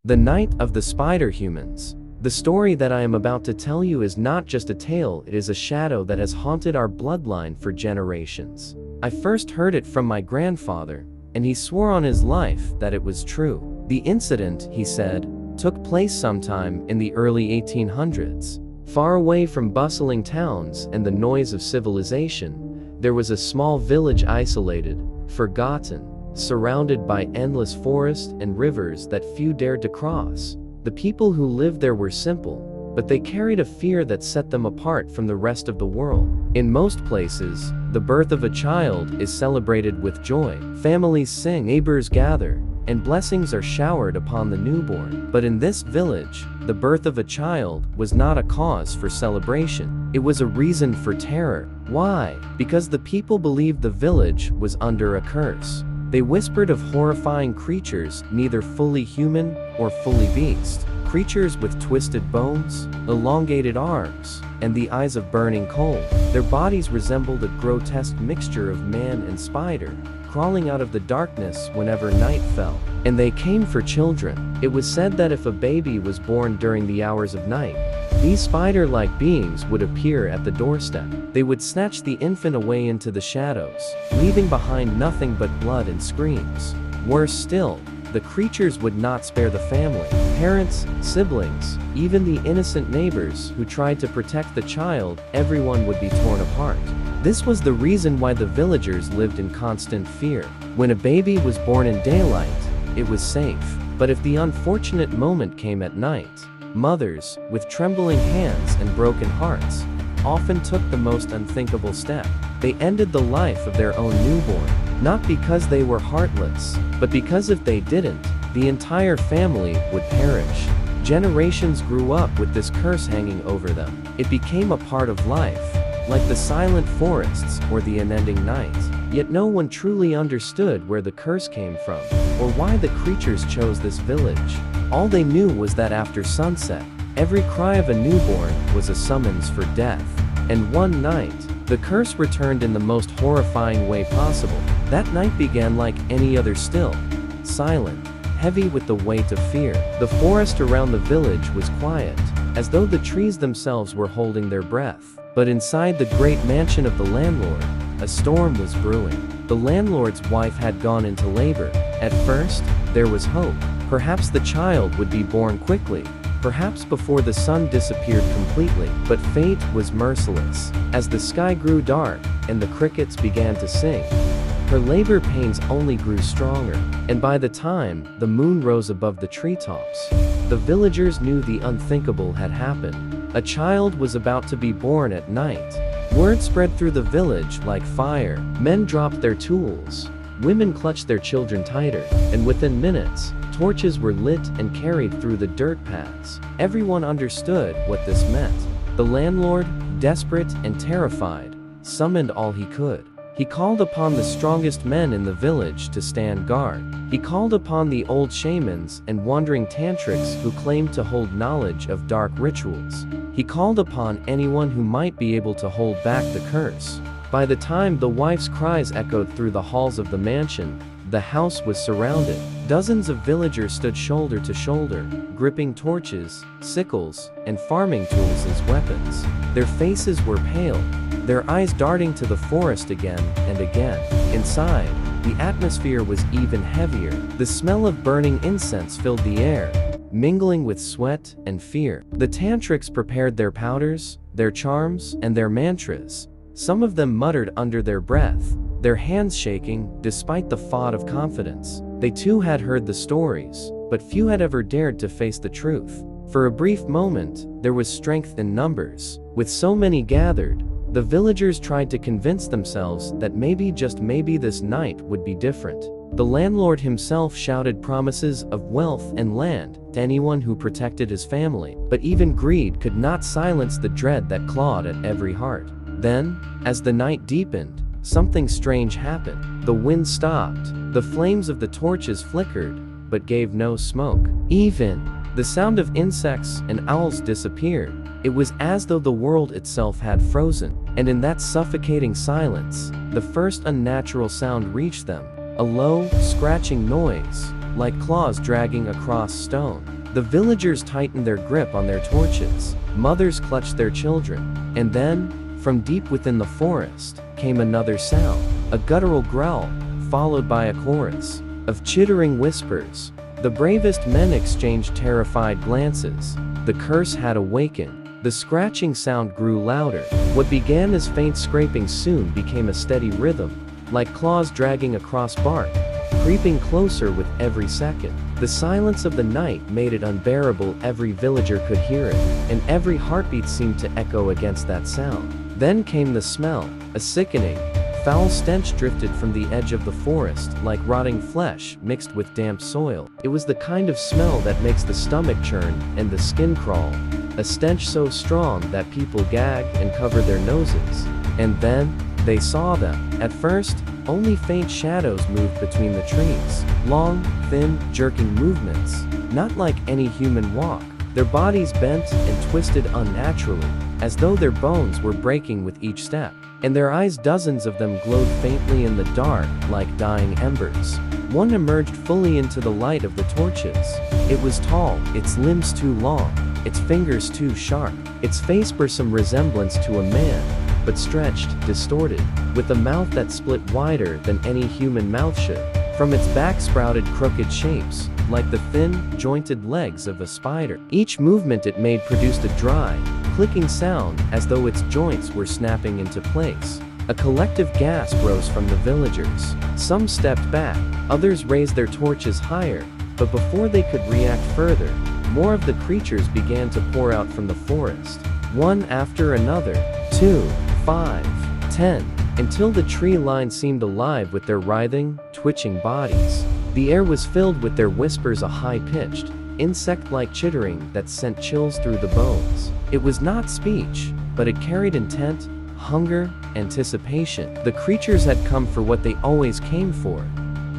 The Night of the Spider Humans. The story that I am about to tell you is not just a tale, it is a shadow that has haunted our bloodline for generations. I first heard it from my grandfather, and he swore on his life that it was true. The incident, he said, took place sometime in the early 1800s. Far away from bustling towns and the noise of civilization, there was a small village isolated, forgotten, surrounded by endless forests and rivers that few dared to cross. The people who lived there were simple, but they carried a fear that set them apart from the rest of the world. In most places, the birth of a child is celebrated with joy. Families sing, neighbors gather, and blessings are showered upon the newborn. But in this village, the birth of a child was not a cause for celebration. It was a reason for terror. Why? Because the people believed the village was under a curse. They whispered of horrifying creatures, neither fully human or fully beast. Creatures with twisted bones, elongated arms, and the eyes of burning coal. Their bodies resembled a grotesque mixture of man and spider, crawling out of the darkness whenever night fell. And they came for children. It was said that if a baby was born during the hours of night, these spider-like beings would appear at the doorstep. They would snatch the infant away into the shadows, leaving behind nothing but blood and screams. Worse still, the creatures would not spare the family. Parents, siblings, even the innocent neighbors who tried to protect the child, everyone would be torn apart. This was the reason why the villagers lived in constant fear. When a baby was born in daylight, it was safe. But if the unfortunate moment came at night, mothers, with trembling hands and broken hearts, often took the most unthinkable step. They ended the life of their own newborn, not because they were heartless, but because if they didn't, the entire family would perish. Generations grew up with this curse hanging over them. It became a part of life, like the silent forests or the unending night. Yet no one truly understood where the curse came from, or why the creatures chose this village. All they knew was that after sunset, every cry of a newborn was a summons for death. And one night, the curse returned in the most horrifying way possible. That night began like any other, still, silent, heavy with the weight of fear. The forest around the village was quiet, as though the trees themselves were holding their breath. But inside the great mansion of the landlord, a storm was brewing. The landlord's wife had gone into labor. At first, there was hope. Perhaps the child would be born quickly, perhaps before the sun disappeared completely. But fate was merciless. As the sky grew dark, and the crickets began to sing, her labor pains only grew stronger. And by the time the moon rose above the treetops, the villagers knew the unthinkable had happened. A child was about to be born at night. Word spread through the village like fire. Men dropped their tools, women clutched their children tighter, and within minutes, torches were lit and carried through the dirt paths. Everyone understood what this meant. The landlord, desperate and terrified, summoned all he could. He called upon the strongest men in the village to stand guard. He called upon the old shamans and wandering tantriks who claimed to hold knowledge of dark rituals. He called upon anyone who might be able to hold back the curse. By the time the wife's cries echoed through the halls of the mansion, the house was surrounded. Dozens of villagers stood shoulder to shoulder, gripping torches, sickles, and farming tools as weapons. Their faces were pale, their eyes darting to the forest again and again. Inside, the atmosphere was even heavier. The smell of burning incense filled the air, mingling with sweat and fear. The tantriks prepared their powders, their charms, and their mantras. Some of them muttered under their breath, their hands shaking despite the fog of confidence. They too had heard the stories, but few had ever dared to face the truth. For a brief moment, there was strength in numbers. With so many gathered, the villagers tried to convince themselves that maybe, just maybe, this night would be different. The landlord himself shouted promises of wealth and land to anyone who protected his family. But even greed could not silence the dread that clawed at every heart. Then, as the night deepened, something strange happened. The wind stopped, the flames of the torches flickered, but gave no smoke. Even the sound of insects and owls disappeared. It was as though the world itself had frozen. And in that suffocating silence, the first unnatural sound reached them. A low, scratching noise, like claws dragging across stone. The villagers tightened their grip on their torches. Mothers clutched their children. And then, from deep within the forest, came another sound, a guttural growl, followed by a chorus of chittering whispers. The bravest men exchanged terrified glances. The curse had awakened. The scratching sound grew louder. What began as faint scraping soon became a steady rhythm, like claws dragging across bark, creeping closer with every second. The silence of the night made it unbearable. Every villager could hear it, and every heartbeat seemed to echo against that sound. Then came the smell. A sickening, foul stench drifted from the edge of the forest, like rotting flesh mixed with damp soil. It was the kind of smell that makes the stomach churn and the skin crawl. A stench so strong that people gagged and covered their noses. And then, they saw them. At first, only faint shadows moved between the trees. Long, thin, jerking movements. Not like any human walk. Their bodies bent and twisted unnaturally, as though their bones were breaking with each step. And their eyes, dozens of them, glowed faintly in the dark, like dying embers. One emerged fully into the light of the torches. It was tall, its limbs too long, its fingers too sharp. Its face bore some resemblance to a man, but stretched, distorted, with a mouth that split wider than any human mouth should. From its back sprouted crooked shapes, like the thin, jointed legs of a spider. Each movement it made produced a dry, clicking sound, as though its joints were snapping into place. A collective gasp rose from the villagers. Some stepped back, others raised their torches higher, but before they could react further, more of the creatures began to pour out from the forest. One after another, 2, 5, 10, until the tree line seemed alive with their writhing, twitching bodies. The air was filled with their whispers, a high-pitched, insect-like chittering that sent chills through the bones. It was not speech, but it carried intent, hunger, anticipation. The creatures had come for what they always came for,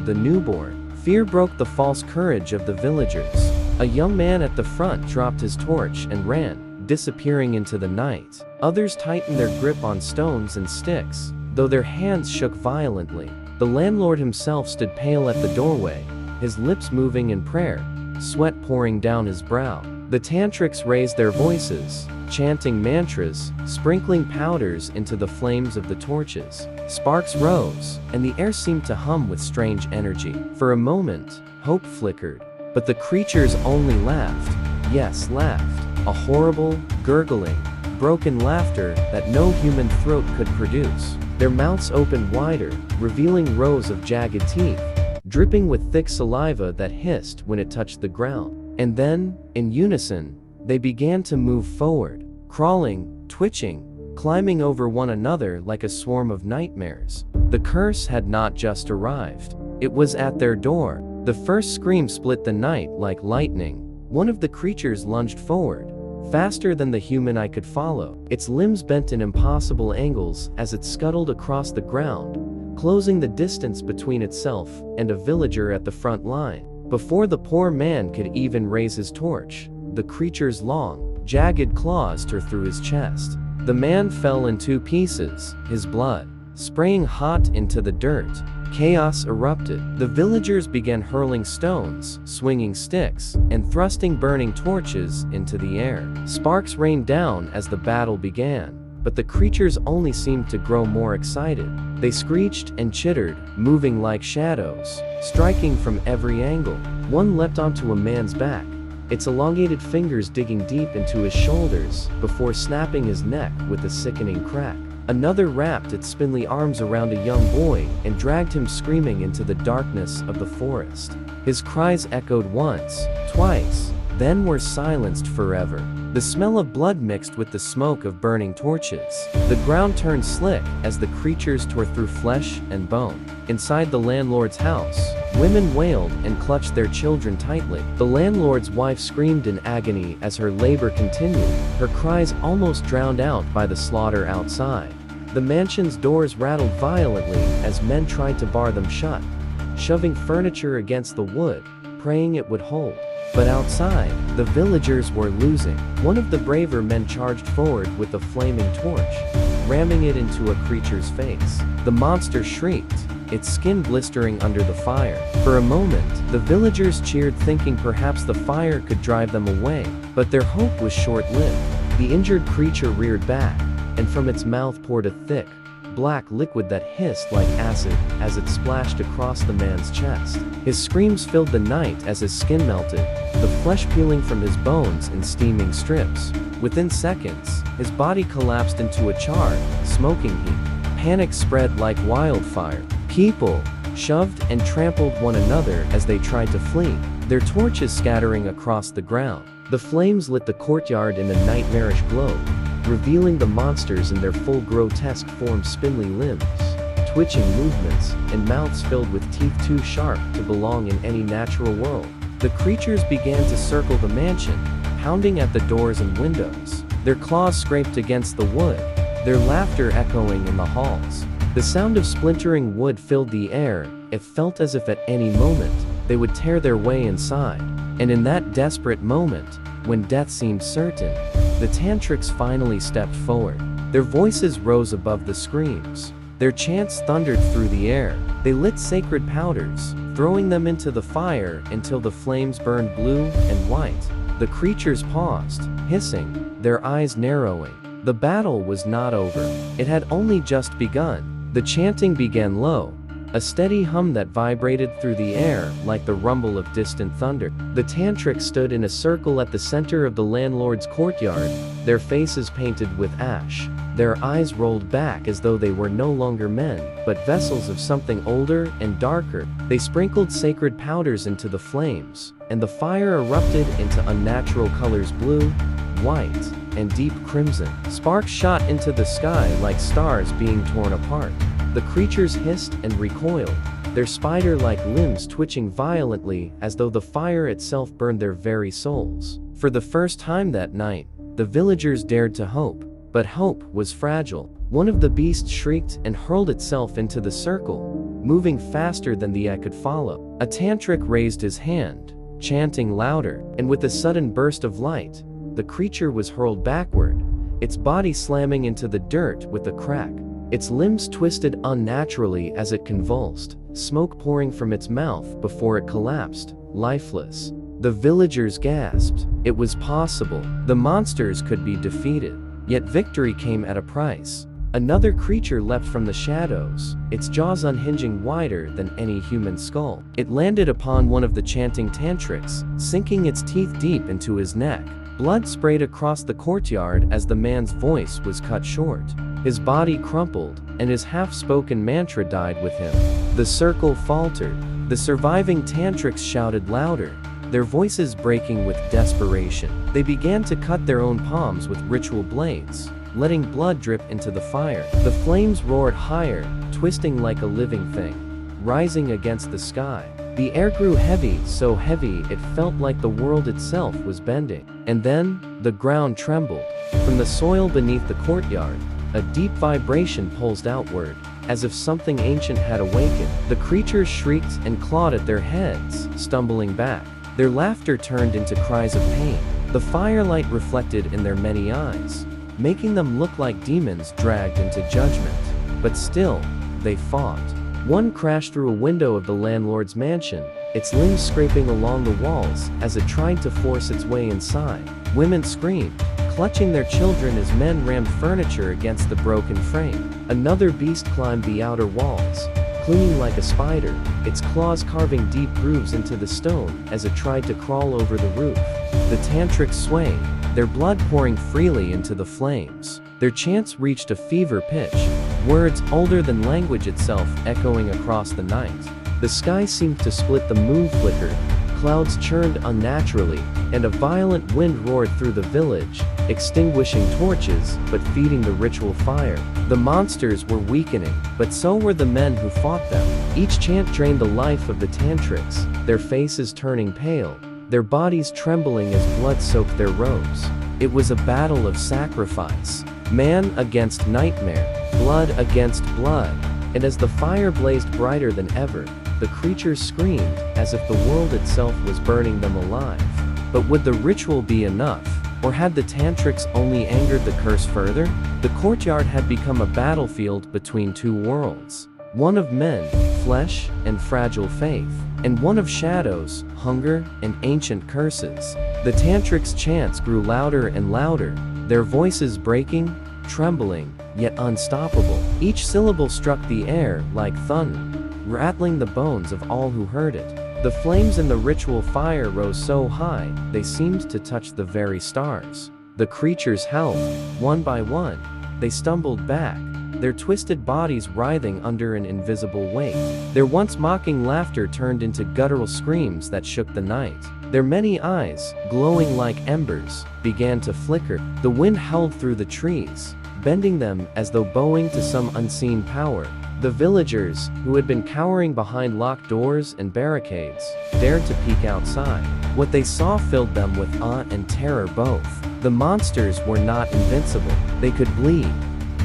the newborn. Fear broke the false courage of the villagers. A young man at the front dropped his torch and ran, disappearing into the night. Others tightened their grip on stones and sticks, though their hands shook violently. The landlord himself stood pale at the doorway, his lips moving in prayer, sweat pouring down his brow. The tantriks raised their voices, chanting mantras, sprinkling powders into the flames of the torches. Sparks rose, and the air seemed to hum with strange energy. For a moment, hope flickered, but the creatures only laughed. Yes, laughed. A horrible, gurgling, broken laughter that no human throat could produce. Their mouths opened wider, revealing rows of jagged teeth, dripping with thick saliva that hissed when it touched the ground. And then, in unison, they began to move forward, crawling, twitching, climbing over one another like a swarm of nightmares. The curse had not just arrived. It was at their door. The first scream split the night like lightning. One of the creatures lunged forward, faster than the human eye could follow. Its limbs bent in impossible angles as it scuttled across the ground, closing the distance between itself and a villager at the front line. Before the poor man could even raise his torch, the creature's long, jagged claws tore through his chest. The man fell in 2 pieces, his blood spraying hot into the dirt. Chaos erupted. The villagers began hurling stones, swinging sticks, and thrusting burning torches into the air. Sparks rained down as the battle began, but the creatures only seemed to grow more excited. They screeched and chittered, moving like shadows, striking from every angle. One leapt onto a man's back, its elongated fingers digging deep into his shoulders before snapping his neck with a sickening crack. Another wrapped its spindly arms around a young boy and dragged him screaming into the darkness of the forest. His cries echoed once, twice, then were silenced forever. The smell of blood mixed with the smoke of burning torches. The ground turned slick as the creatures tore through flesh and bone. Inside the landlord's house, women wailed and clutched their children tightly. The landlord's wife screamed in agony as her labor continued, her cries almost drowned out by the slaughter outside. The mansion's doors rattled violently as men tried to bar them shut, shoving furniture against the wood, praying it would hold. But outside, the villagers were losing. One of the braver men charged forward with a flaming torch, ramming it into a creature's face. The monster shrieked, its skin blistering under the fire. For a moment, the villagers cheered, thinking perhaps the fire could drive them away, but their hope was short-lived. The injured creature reared back, and from its mouth poured a thick, black liquid that hissed like acid as it splashed across the man's chest. His screams filled the night as his skin melted, the flesh peeling from his bones in steaming strips. Within seconds, his body collapsed into a charred, smoking heap. Panic spread like wildfire. People shoved and trampled one another as they tried to flee, their torches scattering across the ground. The flames lit the courtyard in a nightmarish glow, revealing the monsters in their full grotesque form, spindly limbs, twitching movements, and mouths filled with teeth too sharp to belong in any natural world. The creatures began to circle the mansion, pounding at the doors and windows. Their claws scraped against the wood, their laughter echoing in the halls. The sound of splintering wood filled the air. It felt as if at any moment, they would tear their way inside. And in that desperate moment, when death seemed certain, the tantriks finally stepped forward. Their voices rose above the screams. Their chants thundered through the air. They lit sacred powders, throwing them into the fire until the flames burned blue and white. The creatures paused, hissing, their eyes narrowing. The battle was not over. It had only just begun. The chanting began low, a steady hum that vibrated through the air like the rumble of distant thunder. The tantriks stood in a circle at the center of the landlord's courtyard, their faces painted with ash. Their eyes rolled back as though they were no longer men, but vessels of something older and darker. They sprinkled sacred powders into the flames, and the fire erupted into unnatural colors: blue, white, and deep crimson. Sparks shot into the sky like stars being torn apart. The creatures hissed and recoiled, their spider-like limbs twitching violently as though the fire itself burned their very souls. For the first time that night, the villagers dared to hope, but hope was fragile. One of the beasts shrieked and hurled itself into the circle, moving faster than the eye could follow. A tantrik raised his hand, chanting louder, and with a sudden burst of light, the creature was hurled backward, its body slamming into the dirt with a crack. Its limbs twisted unnaturally as it convulsed, smoke pouring from its mouth before it collapsed, lifeless. The villagers gasped. It was possible. The monsters could be defeated. Yet victory came at a price. Another creature leapt from the shadows, its jaws unhinging wider than any human skull. It landed upon one of the chanting tantriks, sinking its teeth deep into his neck. Blood sprayed across the courtyard as the man's voice was cut short. His body crumpled, and his half-spoken mantra died with him. The circle faltered. The surviving tantriks shouted louder, their voices breaking with desperation. They began to cut their own palms with ritual blades, letting blood drip into the fire. The flames roared higher, twisting like a living thing, rising against the sky. The air grew heavy, so heavy it felt like the world itself was bending. And then, the ground trembled. From the soil beneath the courtyard, a deep vibration pulsed outward, as if something ancient had awakened. The creatures shrieked and clawed at their heads, stumbling back. Their laughter turned into cries of pain. The firelight reflected in their many eyes, making them look like demons dragged into judgment. But still, they fought. One crashed through a window of the landlord's mansion, its limbs scraping along the walls as it tried to force its way inside. Women screamed, clutching their children as men rammed furniture against the broken frame. Another beast climbed the outer walls, clinging like a spider, its claws carving deep grooves into the stone as it tried to crawl over the roof. The tantriks swayed, their blood pouring freely into the flames. Their chants reached a fever pitch, words older than language itself echoing across the night. The sky seemed to split, the moon flickered, clouds churned unnaturally, and a violent wind roared through the village, extinguishing torches but feeding the ritual fire. The monsters were weakening, but so were the men who fought them. Each chant drained the life of the tantriks, their faces turning pale, their bodies trembling as blood soaked their robes. It was a battle of sacrifice. Man against nightmare, blood against blood, and as the fire blazed brighter than ever, the creatures screamed as if the world itself was burning them alive. But would the ritual be enough, or had the tantriks only angered the curse further? The courtyard had become a battlefield between two worlds, one of men, flesh and fragile faith, and one of shadows, hunger, and ancient curses. The tantriks' chants grew louder and louder, their voices breaking, trembling, yet unstoppable. Each syllable struck the air like thunder, rattling the bones of all who heard it. The flames in the ritual fire rose so high, they seemed to touch the very stars. The creatures howled. One by one, they stumbled back, their twisted bodies writhing under an invisible weight. Their once mocking laughter turned into guttural screams that shook the night. Their many eyes, glowing like embers, began to flicker. The wind howled through the trees, bending them as though bowing to some unseen power. The villagers, who had been cowering behind locked doors and barricades, dared to peek outside. What they saw filled them with awe and terror both. The monsters were not invincible. They could bleed,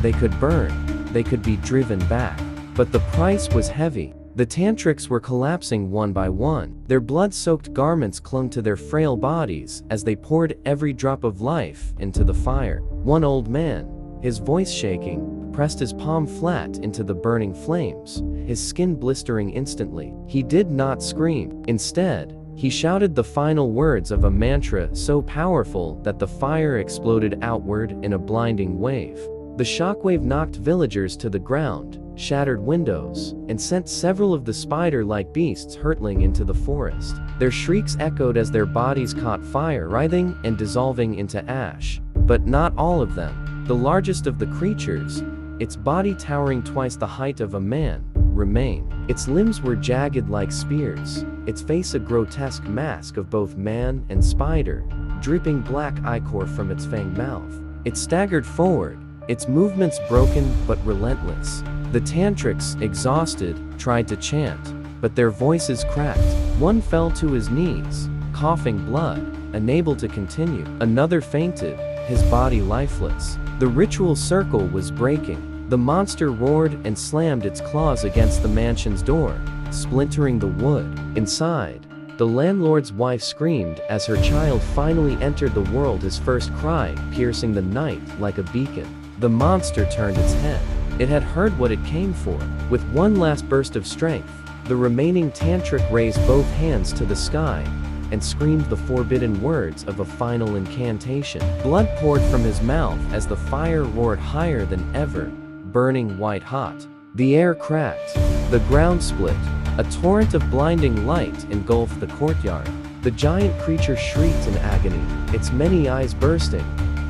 they could burn, they could be driven back. But the price was heavy. The tantriks were collapsing one by one. Their blood-soaked garments clung to their frail bodies as they poured every drop of life into the fire. One old man, his voice shaking, pressed his palm flat into the burning flames, his skin blistering instantly. He did not scream. Instead, he shouted the final words of a mantra so powerful that the fire exploded outward in a blinding wave. The shockwave knocked villagers to the ground, shattered windows, and sent several of the spider-like beasts hurtling into the forest. Their shrieks echoed as their bodies caught fire, writhing and dissolving into ash. But not all of them. The largest of the creatures, its body towering twice the height of a man, remained. Its limbs were jagged like spears, its face a grotesque mask of both man and spider, dripping black ichor from its fanged mouth. It staggered forward, its movements broken but relentless. The tantriks, exhausted, tried to chant, but their voices cracked. One fell to his knees, coughing blood, unable to continue. Another fainted, his body lifeless. The ritual circle was breaking. The monster roared and slammed its claws against the mansion's door, splintering the wood. Inside, the landlord's wife screamed as her child finally entered the world, his first cry piercing the night like a beacon. The monster turned its head. It had heard what it came for. With one last burst of strength, the remaining tantrik raised both hands to the sky and screamed the forbidden words of a final incantation. Blood poured from his mouth as the fire roared higher than ever, burning white hot. The air cracked. The ground split. A torrent of blinding light engulfed the courtyard. The giant creature shrieked in agony, its many eyes bursting,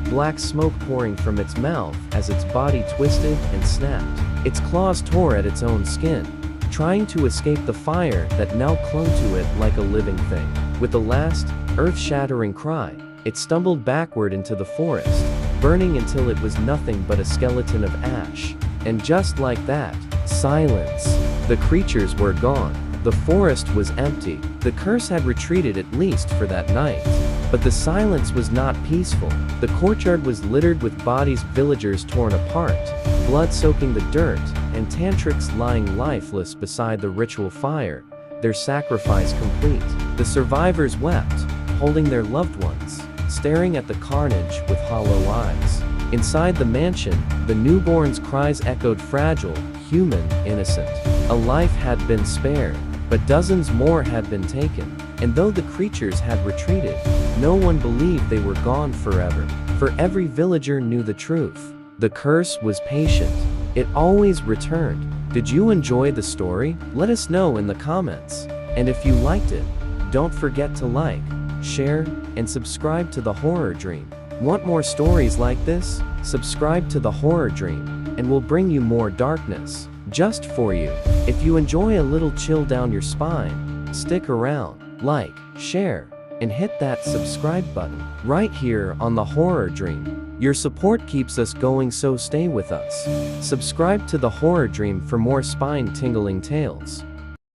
black smoke pouring from its mouth as its body twisted and snapped. Its claws tore at its own skin, trying to escape the fire that now clung to it like a living thing. With the last, earth-shattering cry, it stumbled backward into the forest, burning until it was nothing but a skeleton of ash. And just like that, silence. The creatures were gone. The forest was empty. The curse had retreated, at least for that night. But the silence was not peaceful. The courtyard was littered with bodies, villagers torn apart, blood soaking the dirt, and tantriks lying lifeless beside the ritual fire, their sacrifice complete. The survivors wept, holding their loved ones, staring at the carnage with hollow eyes. Inside the mansion, the newborn's cries echoed, fragile, human, innocent. A life had been spared, but dozens more had been taken. And though the creatures had retreated, no one believed they were gone forever. For every villager knew the truth. The curse was patient. It always returned. Did you enjoy the story? Let us know in the comments. And if you liked it, don't forget to like, share, and subscribe to The Horror Dream. Want more stories like this? Subscribe to The Horror Dream, and we'll bring you more darkness, just for you. If you enjoy a little chill down your spine, stick around, like, share, and hit that subscribe button, right here on The Horror Dream. Your support keeps us going, so stay with us. Subscribe to The Horror Dream for more spine-tingling tales.